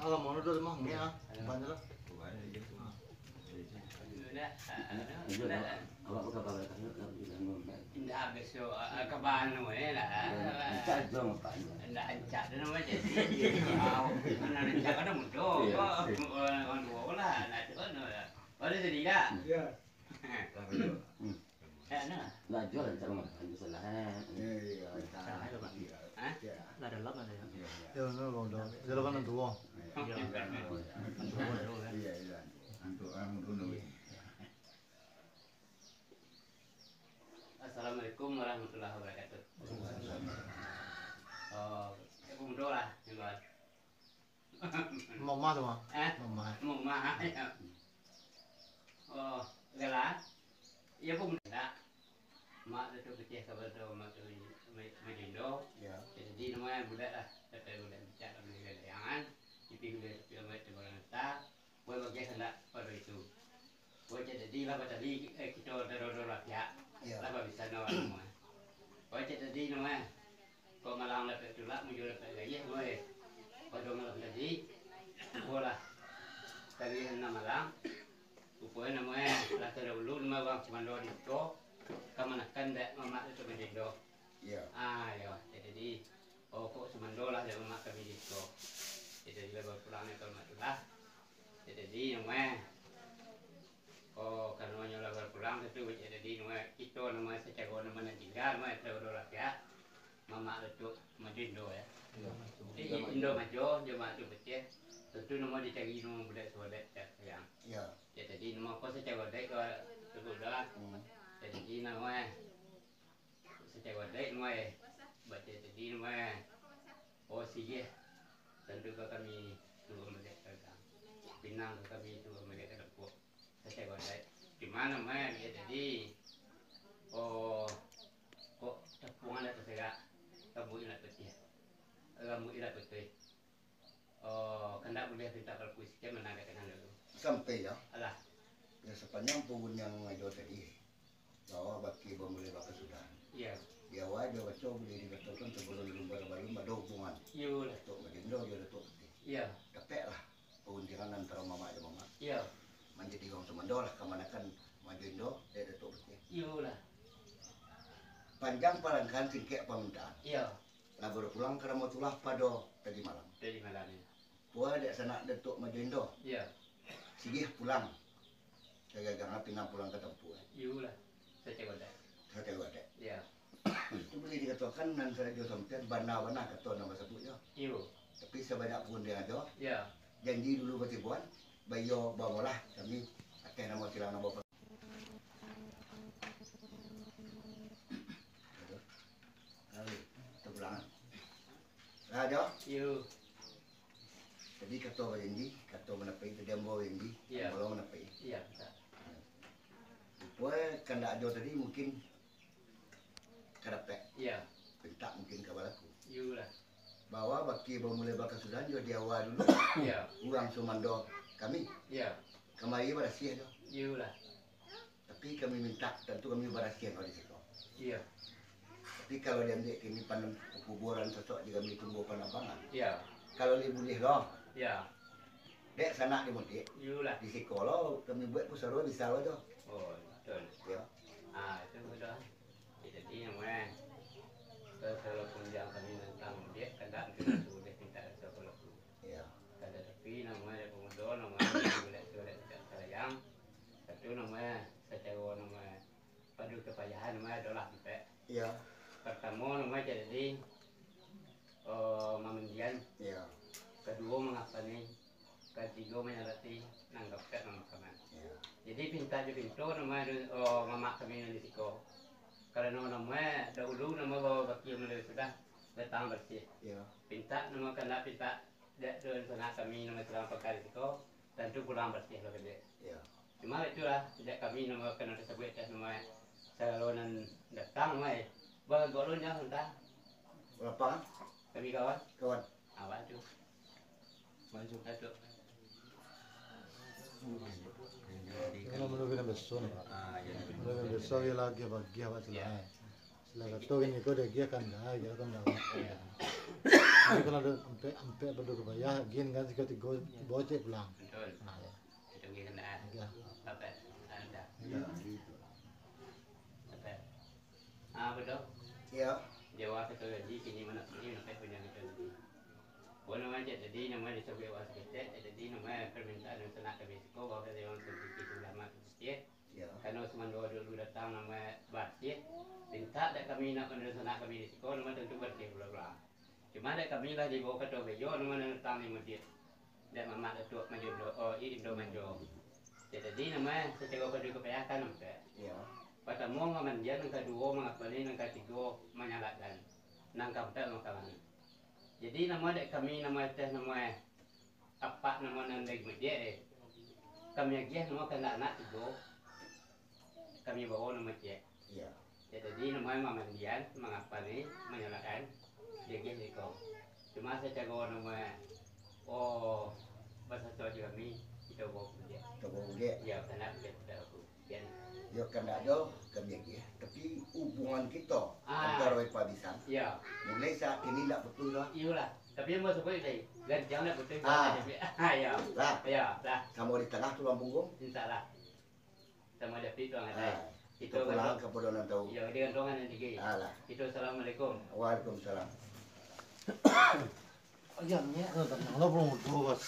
Kalau mau dulu mah ya, banyak lah. Tidak habis so kabahan mo lah. Ancak dong Pak. Tidak ancak dan nama jadi. Mana ancak ada muncul. Orang dua lah. Nak tu lah. Boleh jadi tak? Ya. Nah. Lah jual ancak mah kesalahan. Iya. Lah dalam ada ya. Ya, no. Jadi kan dua. Iya. Untuk orang dulu. Assalamualaikum warahmatullahi wabarakatuh. Oh, ibu muda lah, jual. Mama tu mah. Mama. Mama ya. Oh, gala. Ya pun tak. Mak tu kecil kabar tu mak tu majindo. Ya. Jadi nama budak lah. Tapi budak bicara dengan galayangan. Tapi budak mak tu orang tak. Boleh bagi hendak pada itu. Boleh jadi lah tadi kita dorong ya. Apa bisa nawar semua. Boleh jadi nama. Kau malang lepas tu lah muncul lepas lagi. Boleh. Kau dong malang tadi. Boleh. Tadi hendak malang. Upaya namanya lah terdahulu nama bang Semando di situ. Kamanakan dek mama itu menjendo. Iya. Ya. Jadi kok Semando lah yang mama kami di situ. Jadi lepas pulangnya kalau mak tu lah. Jadi namanya karena nyola berpulang itu jadi nama itu nama secara nama tinggal nama terlalu ya mama itu majindo ya Indo majo cuma tu betul tentu nama dicari nama budak sudah sayang jadi nama kau secara dek kau sudah jadi nama secara dek nama baca jadi nama sih tentu kami tunggu mereka Pinang kami itu mereka dapat saya buat di mana mah dia jadi kok tapungan itu saya kamu ingat betul kamu ingat betul kena boleh kita berpuisi mana dengan dulu Sampai ya. alah Ya sepanjang pun yang ngajo tadi. Bahwa baki boleh bakal sudah. iya Dia wajah baca boleh dikatakan sebelum lumba-lumba ada hubungan. iya lah Tok majindo dia tok. iya Dapet lah peruntingan antara mama dan mama. iya Menjadi orang Semando lah kemanakan majindo dia tok betul. iya lah Panjang palangkan singkek permintaan. iya Lah baru pulang ke Ramatullah pada tadi malam. dari malam ini Puan dek sanak datuk majindo. iya Sigih pulang. Gagang pinang pulang ke tempuh. iya lah saya buat Saya tahu ada. iya Itu boleh dikatakan nan saya jual sampai bana-bana kata nama sebutnya. iya Tapi sebanyak pun dia ada. iya Janji dulu bertibuan. Bayo bawalah kami akan nama silang nama bapak. Terpulang. Raja. iya Jadi kata janji, kata menepi, dia bawa janji, Iya. belum menepi. iya bisa Puan kan tak ada tadi mungkin kadapek. iya Bentak mungkin kabalaku. iya lah Bahwa baki bermula bakal sudah di awal dulu. iya Orang Semando kami iya kemari berhasil tu. iya lah Tapi kami minta tentu kami berhasil kalau di situ. iya Tapi kalau dia ambil kini pandang kuburan sosok dia kami tunggu pandangan. iya Kalau dia boleh loh, iya dek sana dia mudik. iya lah Di sekolah kami buat pusara bisa loh tu. oh betul Ya. itu betul jadi namanya kalau punjang kami tentang dia kadang kita sudah minta sekolah Ya. kadang tapi namanya pemuda namanya boleh tidak sayang satu namanya secara namanya padu kepayahan namanya adalah sampai Ya. pertama namanya jadi memendian Ya. kedua mengapani ketiga menyalati nanggap ke pemakaman Ya. jadi pinta je pintu nama mama kami di siko karena nama dahulu nama bawa baki mulai sudah datang bersih Ya. pinta nama kena pinta dek dan sana kami nama selama pakai siko tentu pulang bersih lo gede Ya. cuma itulah tidak kami nama kena tersebut nama salonan datang mai bawa golonnya entah Berapa kami kawan kawan? awak tu Maju. satu Kalau menurut kita besar, menurut besar dia lagi bagi apa tu lah. Selain tu ini kau dah dia kan dah, dia kan dah. Jadi kalau ada sampai penduduk bayar, gin kan tiga bocek pulang. Betul. Nah, ya. Itu kenaan. Ya. Apa? Ada. Ya, gitu. Apa? Ah, betul. Ya, Jawa satu lagi kini mana ini nak punya kita lagi. Bueno macam tadi nama disebut was kita, jadi nama permintaan untuk nak ke Mexico, bawa dia orang pergi ke lama setiap. ya. Karena semua dulu datang nama Batik, minta dak kami nak nak kami di Mexico, nama tentu Batik bla. Cuma dak kami lah dibawa ke Tobejo, nama datang di Madrid. Dak mama datuk maju Indo maju. Jadi nama secara kedua kepayakan nampak. Ya. Pada mau ngamandian yang kedua mengapalin yang ketiga menyalakan nangkap tak makanan. Jadi nama dek kami nama teh nama apa nama nandeg media kami aja nama kena anak tiga kami bawa nama cek. Ya. Jadi nama ngamandian mengapalin menyalakan dia gini kau. Cuma saya jago nama bahasa Jawa kami kita bawa dia. Coba uge. Ya kena betul aku. Ya kan ada kami lagi. Tapi hubungan kita Ah. antara Pak Bisan Ya. mulai saat ini tak betul lah. Iyalah, tapi yang masuk ini dan jangan betul. Ah. Ya. Lah, Ya, lah, sama di tengah tulang punggung. insyaallah. Sama ada itu yang Ah. ada. Kita pulang ke Podonan tahu. Ya, dengan ruangan yang tinggi. Alah. Itu assalamualaikum. Waalaikumsalam. Ayamnya, tak nyala belum bos.